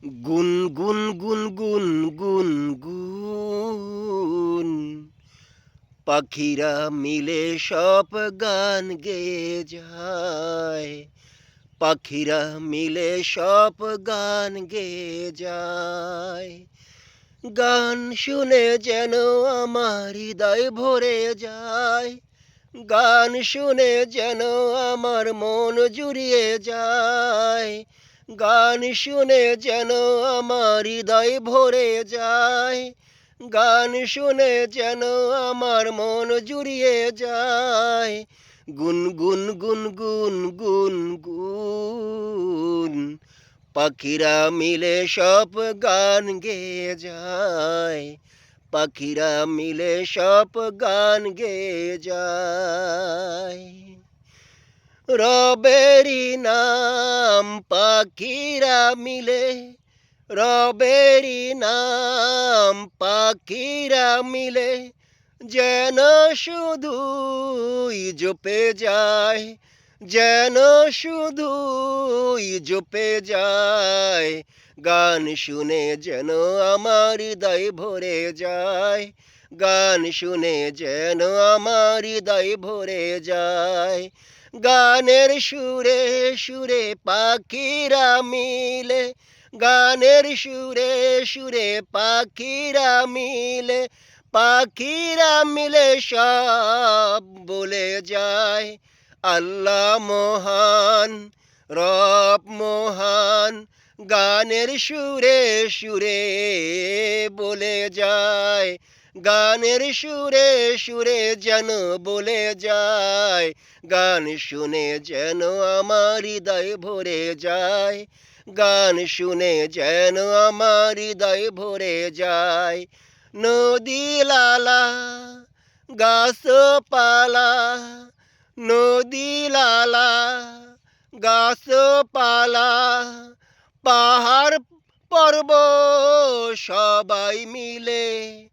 গুন গুন গুন গুন গুন গুন পাখিরা মিলে সব গান গেয়ে যায়। পাখিরা মিলে সব গান গেয়ে যায়। গান শুনে যেন আমার হৃদয় ভরে যায়। গান শুনে যেন আমার মন জুড়িয়ে যায়। গান শুনে যেন আমার হৃদয় ভরে যায়। গান শুনে যেন আমার মন জুড়িয়ে যায়। গুন গুন গুন গুন গুন গুন পাখিরা মিলে সব গান গেয়ে যায়। পাখিরা মিলে সব গান গেয়ে যায়। রবেরি নাম পাখিরা মিলে, রবেরি নাম পাখিরা মিলে যেন শুধুই জপে যায়। যেন শুধুই জপে যায়। গান শুনে যেন আমার হৃদয় ভরে যায়। গান শুনে যেন আমার হৃদয় ভরে যায়। গানের সুরে সুরে পাখিরা মিলে, গানের সুরে সুরে পাখিরা মিলে, পাখিরা মিলে সব বলে যায়। আল্লাহ মহান, রব মহান, গানের সুরে সুরে বলে যায়। গানের সুরে সুরে যেন বলে যায়। গান শুনে যেন আমার হৃদয় ভরে যায়। গান শুনে যেন আমার হৃদয় ভরে যায়। নদী লালা গাছপালা, নদী লালা গাছপালা, পাহাড় পর্বত সবাই মিলে,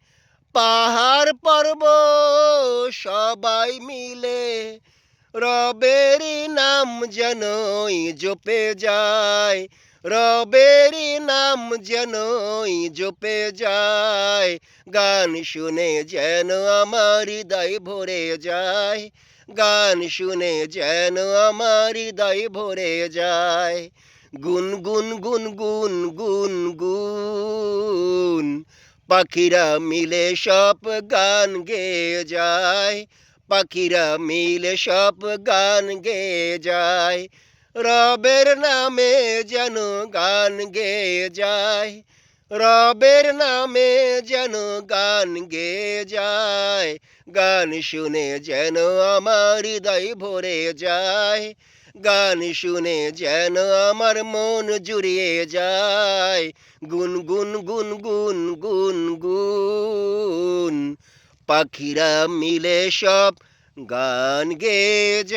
পাহাড় পর্বত সবাই মিলে রবের নাম যেনই জপে যায়। রবের নাম যেনই জপে যায়। গান শুনে যেন আমার হৃদয় ভরে যায়। গান শুনে যেন আমার হৃদয় ভরে যায়। গুন গুন গুন গুন গুন গুন পাখিরা মিলে সব গান গেয়ে যায়। পাখিরা মিলে সব গান গেয়ে যায়। রবের নামে যেন গান গেয়ে যায়। রবের নামে যেন গান গেয়ে যায়। গান শুনে যেন আমার হৃদয় ভরে যায়। গান শুনে যেন আমার মন জুড়িয়ে যায়। গুন গুন গুন গুন গুন গুন পাখিরা মিলে সব গান গেয়ে যায়।